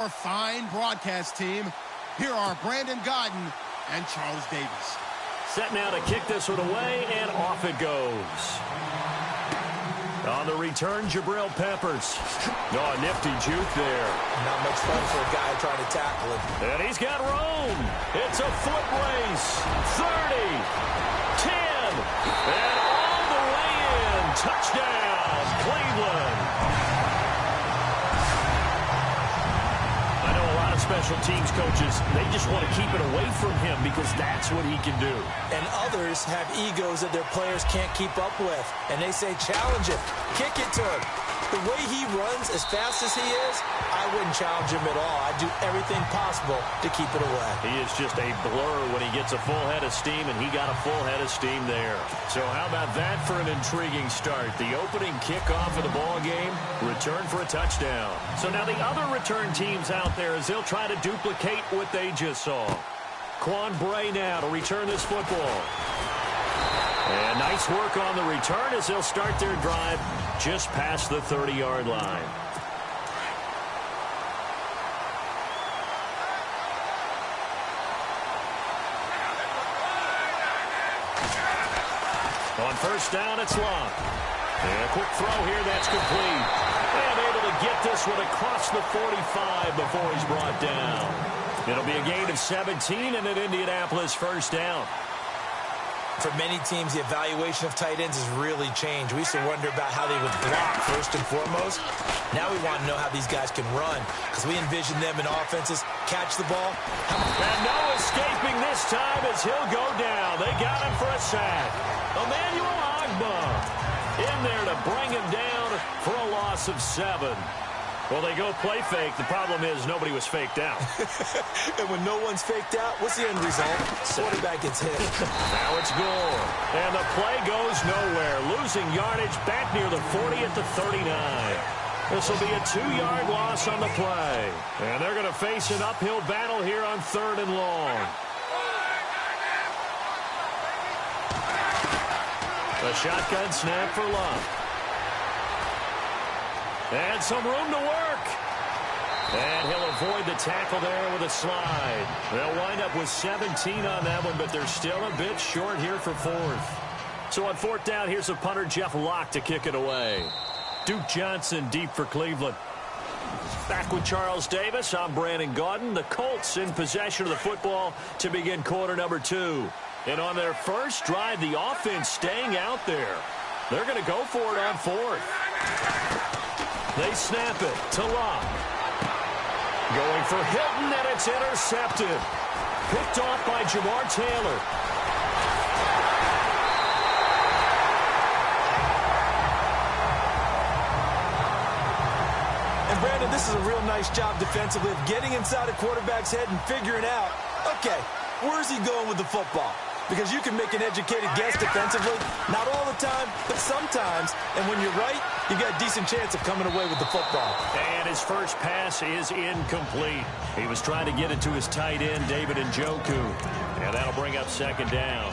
Our fine broadcast team, here are Brandon Gaudin and Charles Davis. Set now to kick this one away, and off it goes. On the return, Jabril Peppers. Oh, nifty juke there. Not much fun for a guy trying to tackle him. And he's got room. It's a foot race. 30, 10, and all the way in. Touchdown, Cleveland. Special teams coaches, they just want to keep it away from him because that's what he can do. And others have egos that their players can't keep up with. And they say, challenge him, kick it to him. The way he runs as fast as he is, I wouldn't challenge him at all. I'd do everything possible to keep it away. He is just a blur when he gets a full head of steam, and he got a full head of steam there. So how about that for an intriguing start? The opening kickoff of the ball game, return for a touchdown. So now the other return teams out there as they'll try to duplicate what they just saw. Quan Bray now to return this football. And nice work on the return as they'll start their drive just past the 30-yard line. On first down, it's Love. And a quick throw here, that's complete. And able to get this one across the 45 before he's brought down. It'll be a gain of 17 and an Indianapolis first down. For many teams, the evaluation of tight ends has really changed. We used to wonder about how they would block first and foremost. Now we want to know how these guys can run because we envision them in offenses catch the ball. And no escaping this time as he'll go down. They got him for a sack. Emmanuel Ogbah in there to bring him down for a loss of 7. Well, they go play fake. The problem is nobody was faked out. And when no one's faked out, what's the end result? Quarterback gets hit. Now it's Gore. And the play goes nowhere. Losing yardage back near the 40 at the 39. This will be a 2-yard loss on the play. And they're going to face an uphill battle here on 3rd and long. A shotgun snap for Love. And some room to work. And he'll avoid the tackle there with a slide. They'll wind up with 17 on that one, but they're still a bit short here for 4th. So on 4th down, here's a punter, Jeff Locke, to kick it away. Duke Johnson deep for Cleveland. Back with Charles Davis, I'm Brandon Gaudin. The Colts in possession of the football to begin quarter number 2. And on their first drive, the offense staying out there. They're going to go for it on 4th. They snap it to Locke. Going for Hilton, and it's intercepted. Picked off by Jamar Taylor. And Brandon, this is a real nice job defensively of getting inside a quarterback's head and figuring out, okay, where's he going with the football? Because you can make an educated guess defensively, not all the time, but sometimes. And when you're right, you've got a decent chance of coming away with the football. And his first pass is incomplete. He was trying to get it to his tight end, David Njoku. And that'll bring up 2nd down.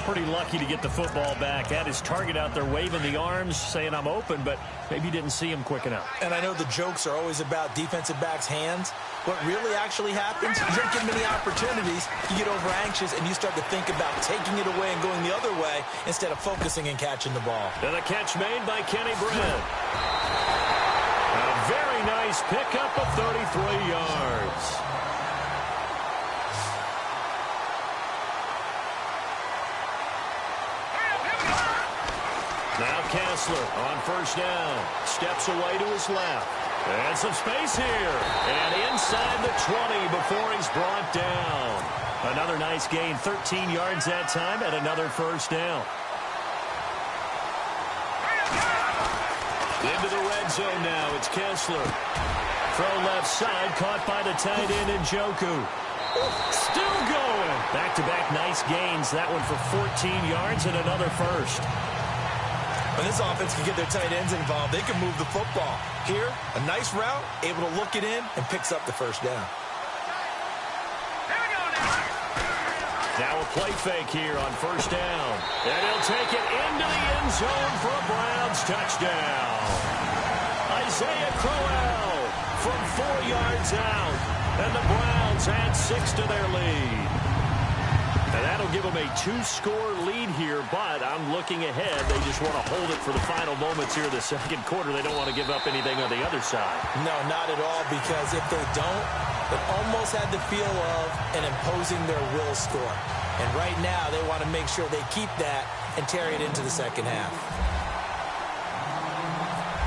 Pretty lucky to get the football back. Had his target out there waving the arms, saying I'm open, but maybe didn't see him quick enough. And I know the jokes are always about defensive backs' hands. What really actually happens, you don't get many opportunities, you get over anxious, and you start to think about taking it away and going the other way instead of focusing and catching the ball. And a catch made by Kenny Britt. A very nice pickup of 33 yards. Now Kessler on first down. Steps away to his left. And some space here. And inside the 20 before he's brought down. Another nice gain. 13 yards that time and another first down. Into the red zone now. It's Kessler. Throw left side. Caught by the tight end Njoku. Still going. Back-to-back nice gains. That one for 14 yards and another first. When this offense can get their tight ends involved, they can move the football. Here, a nice route, able to look it in, and picks up the first down. Now a play fake here on first down. And he'll take it into the end zone for a Browns touchdown. Isaiah Crowell from 4 yards out. And the Browns add 6 to their lead. And that'll give them a 2-score lead here, but I'm looking ahead. They just want to hold it for the final moments here of the second quarter. They don't want to give up anything on the other side. No, not at all, because if they don't, it almost had the feel of an imposing their will score. And right now, they want to make sure they keep that and carry it into the second half.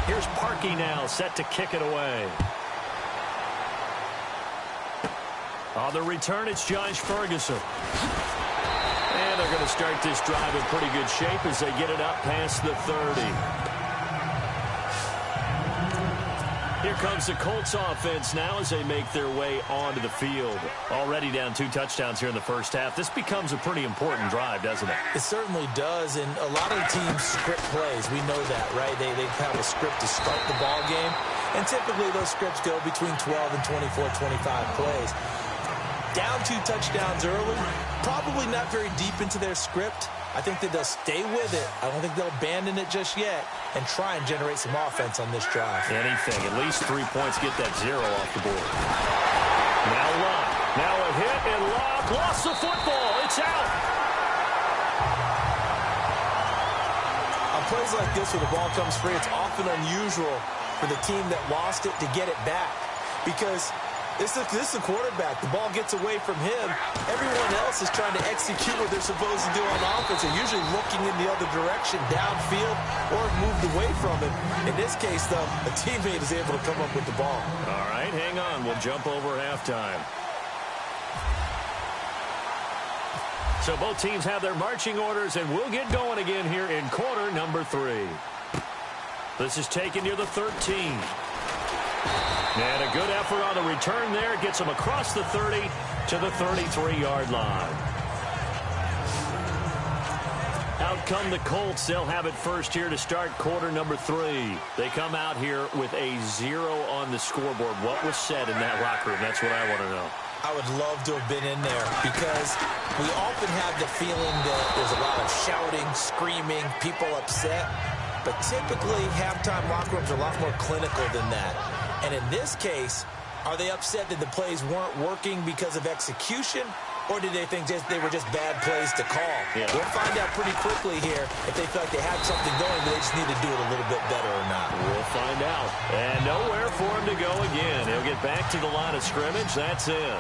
Here's Parkey now, set to kick it away. On the return, it's Josh Ferguson. And they're going to start this drive in pretty good shape as they get it up past the 30. Here comes the Colts offense now as they make their way onto the field. Already down 2 touchdowns here in the first half. This becomes a pretty important drive, doesn't it? It certainly does, and a lot of teams script plays. We know that, right? They have a script to start the ball game, and typically those scripts go between 12 and 24, 25 plays. Down 2 touchdowns early, probably not very deep into their script. I think that they'll stay with it. I don't think they'll abandon it just yet and try and generate some offense on this drive. Anything. At least 3 points. Get that 0 off the board. Now Locke. Now a hit, and Locke lost the football. It's out. On plays like this where the ball comes free, it's often unusual for the team that lost it to get it back because this is the quarterback. The ball gets away from him. Everyone else is trying to execute what they're supposed to do on offense. They're usually looking in the other direction, downfield, or moved away from him. In this case, though, a teammate is able to come up with the ball. All right, hang on. We'll jump over halftime. So both teams have their marching orders, and we'll get going again here in quarter number 3. This is taken near the 13. And a good effort on the return there. Gets them across the 30 to the 33-yard line. Out come the Colts. They'll have it first here to start quarter number 3. They come out here with a 0 on the scoreboard. What was said in that locker room? That's what I want to know. I would love to have been in there because we often have the feeling that there's a lot of shouting, screaming, people upset. But typically, halftime locker rooms are a lot more clinical than that. And in this case, are they upset that the plays weren't working because of execution, or did they think they were just bad plays to call? Yeah. We'll find out pretty quickly here if they felt like they had something going, but they just need to do it a little bit better or not. We'll find out. And nowhere for him to go again. He'll get back to the line of scrimmage. That's it.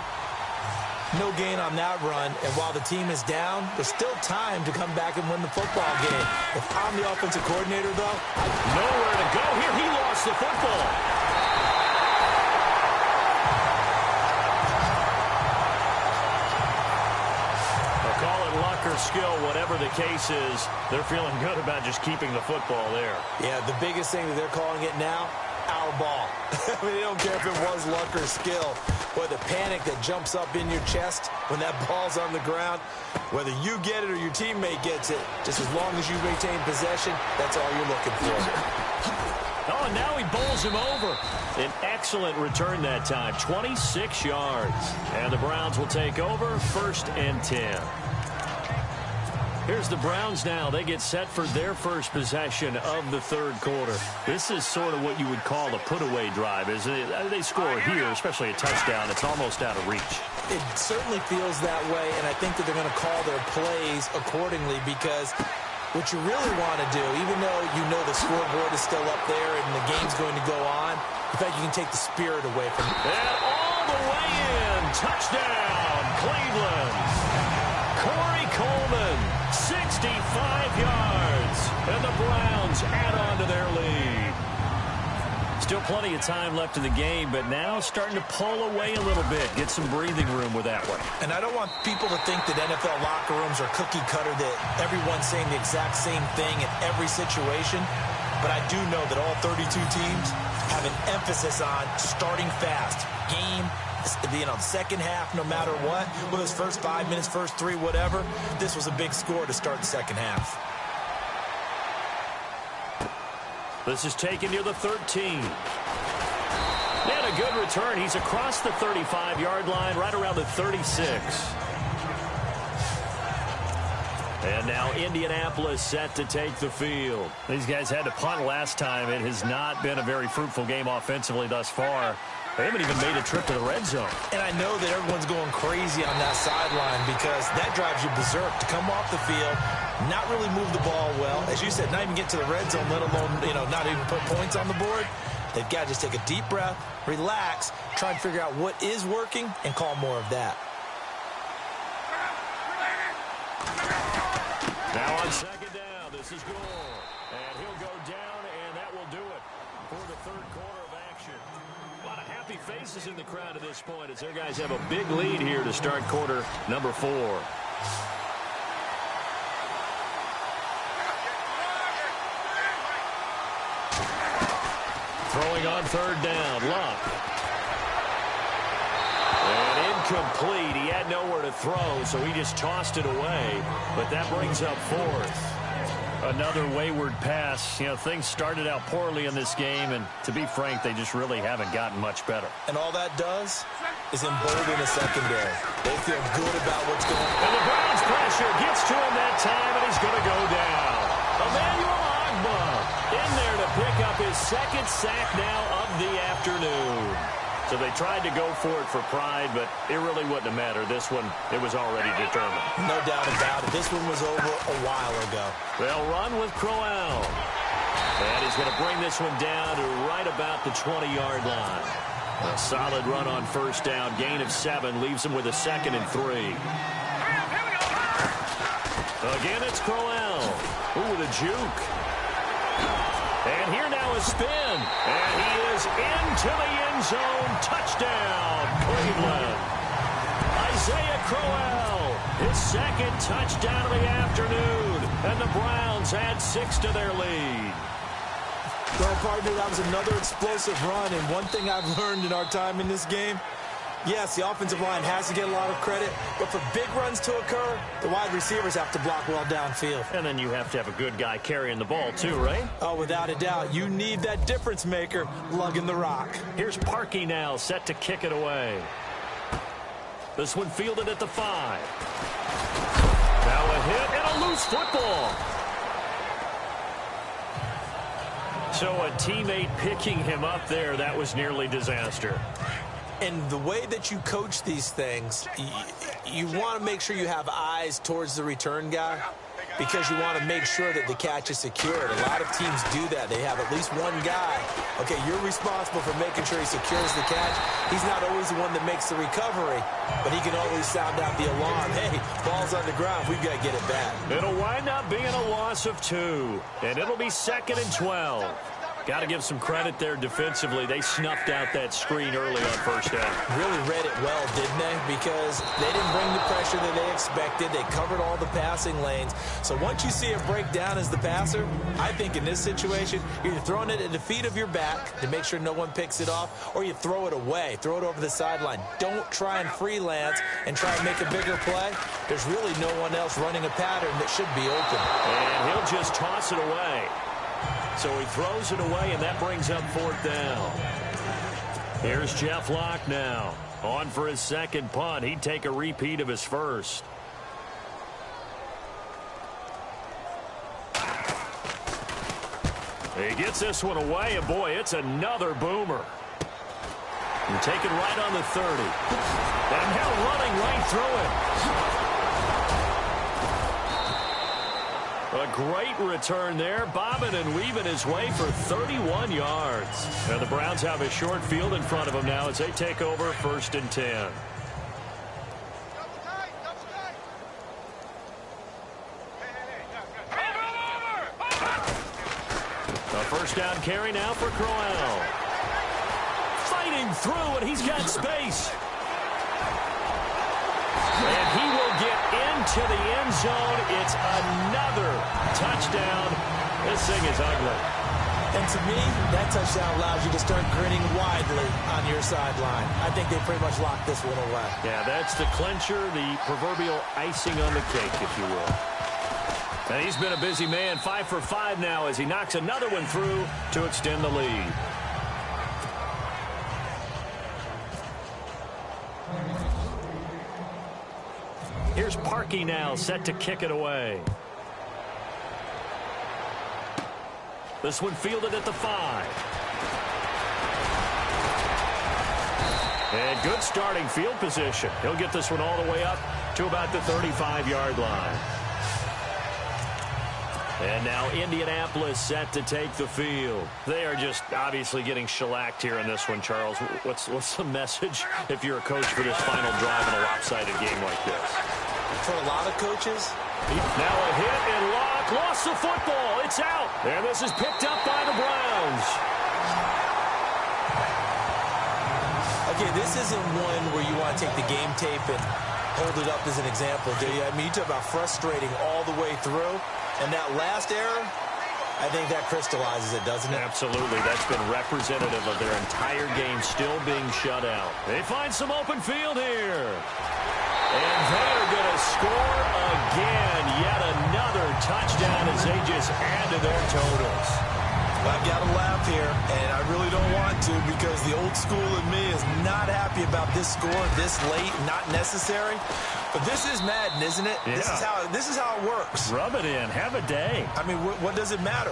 No gain on that run, and while the team is down, there's still time to come back and win the football game. If I'm the offensive coordinator, though, nowhere to go here. He lost the football. Or skill, whatever the case is, they're feeling good about just keeping the football there. Yeah, the biggest thing that they're calling it now, our ball. I mean, they don't care if it was luck or skill, or the panic that jumps up in your chest when that ball's on the ground. Whether you get it or your teammate gets it, just as long as you maintain possession, that's all you're looking for. Oh, and now he bowls him over. An excellent return that time, 26 yards. And the Browns will take over, 1st and 10. Here's the Browns now. They get set for their first possession of the 3rd quarter. This is sort of what you would call a put-away drive. As they score here, especially a touchdown, it's almost out of reach. It certainly feels that way, and I think that they're going to call their plays accordingly because what you really want to do, even though you know the scoreboard is still up there and the game's going to go on, in fact, you can take the spirit away from it. And all the way in. Touchdown, Cleveland. Corey Coleman, 65 yards. And the Browns add on to their lead. Still plenty of time left in the game, but now starting to pull away a little bit. Get some breathing room with that one. And I don't want people to think that NFL locker rooms are cookie cutter, that everyone's saying the exact same thing in every situation. But I do know that all 32 teams have an emphasis on starting fast. Game, second half, no matter what. Whether it's first 5 minutes, first 3, whatever. This was a big score to start the second half. This is taken near the 13. And a good return. He's across the 35-yard line, right around the 36. And now Indianapolis set to take the field. These guys had to punt last time. It has not been a very fruitful game offensively thus far. They haven't even made a trip to the red zone. And I know that everyone's going crazy on that sideline because that drives you berserk to come off the field, not really move the ball well. As you said, not even get to the red zone, let alone, not even put points on the board. They've got to just take a deep breath, relax, try and figure out what is working, and call more of that. Now on second down, this is Gore. And he'll go down, and that will do it for the third quarter of action. A lot of happy faces in the crowd at this point as their guys have a big lead here to start quarter number 4. Throwing on third down, Luck. And incomplete. He had nowhere to throw, so he just tossed it away. But that brings up fourth. Another wayward pass. Things started out poorly in this game, and to be frank, they just really haven't gotten much better. And all that does is embolden the secondary. They feel good about what's going on. And the Browns pressure gets to him that time, and he's going to go down. Emmanuel Ogbah in there to pick up his second sack now of the afternoon. So they tried to go for it for pride, but it really wouldn't have mattered. This one, it was already determined. No doubt about it. This one was over a while ago. They'll run with Crowell. And he's going to bring this one down to right about the 20-yard line. A solid run on first down. Gain of 7 leaves him with a 2nd and 3. Again, it's Crowell. Ooh, with a juke. And here now a spin. And he is into the end zone. Touchdown, Cleveland. Isaiah Crowell, his second touchdown of the afternoon. And the Browns add 6 to their lead. Well, partner, that was another explosive run. And one thing I've learned in our time in this game, yes, the offensive line has to get a lot of credit, but for big runs to occur, the wide receivers have to block well downfield. And then you have to have a good guy carrying the ball too, right? Oh, without a doubt. You need that difference maker lugging the rock. Here's Parkey now, set to kick it away. This one fielded at the 5. Now a hit and a loose football. So a teammate picking him up there, that was nearly disaster. And the way that you coach these things, you want to make sure you have eyes towards the return guy because you want to make sure that the catch is secured. A lot of teams do that. They have at least one guy. Okay, you're responsible for making sure he secures the catch. He's not always the one that makes the recovery, but he can always sound out the alarm. Hey, ball's on the ground. We've got to get it back. It'll wind up being a loss of 2, and it'll be 2nd and 12. Got to give some credit there defensively. They snuffed out that screen early on first down. Really read it well, didn't they? Because they didn't bring the pressure that they expected. They covered all the passing lanes. So once you see it break down as the passer, I think in this situation, you're throwing it at the feet of your back to make sure no one picks it off, or you throw it away. Throw it over the sideline. Don't try and freelance and try and make a bigger play. There's really no one else running a pattern that should be open. And he'll just toss it away. So he throws it away, and that brings up 4th down. Here's Jeff Locke now. On for his second punt. He'd take a repeat of his first. He gets this one away, and boy, it's another boomer. And taken right on the 30. And now running right through it. A great return there, bobbing and weaving his way for 31 yards. And the Browns have a short field in front of them now as they take over 1st and 10. A first down carry now for Crowell. Fighting through, and he's got space. And he will get into the end zone. It's another touchdown. This thing is ugly. And to me, that touchdown allows you to start grinning widely on your sideline. I think they pretty much locked this one away. Yeah, that's the clincher, the proverbial icing on the cake, if you will. And he's been a busy man, 5 for 5 now as he knocks another one through to extend the lead. Here's Parkey now, set to kick it away. This one fielded at the 5. And good starting field position. He'll get this one all the way up to about the 35-yard line. And now Indianapolis set to take the field. They are just obviously getting shellacked here in this one, Charles. What's the message if you're a coach for this final drive in a lopsided game like this? For a lot of coaches. Now a hit and Locke lost the football. It's out. And this is picked up by the Browns. Okay, this isn't one where you want to take the game tape and hold it up as an example, do you? I mean, you talk about frustrating all the way through. And that last error, I think that crystallizes it, doesn't it? Absolutely. That's been representative of their entire game still being shut out. They find some open field here. And they are going to score again. Yet another touchdown as they just add to their totals. I've got to laugh here, and I really don't want to because the old school in me is not happy about this score this late, not necessary. But this is Madden, isn't it? Yeah. This is how it works. Rub it in. Have a day. I mean, what does it matter?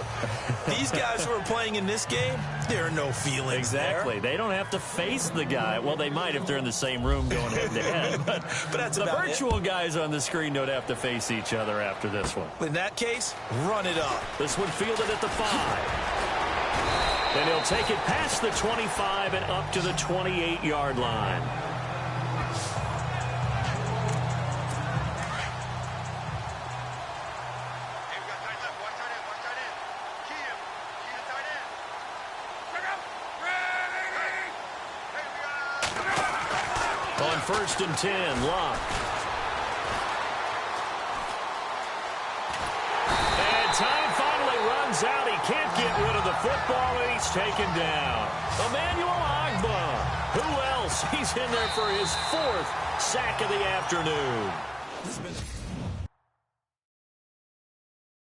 These guys who are playing in this game, there are no feelings Exactly. there. They don't have to face the guy. Well, they might if they're in the same room going head-to-head. But that's the about virtual guys on the screen don't have to face each other after this one. In that case, run it up. This one fielded at the 5. And he'll take it past the 25 and up to the 28-yard line. On 1st and 10, Locke. And time finally runs out. He can't get rid of the football, and he's taken down. Emmanuel Ogbah. Who else? He's in there for his 4th sack of the afternoon.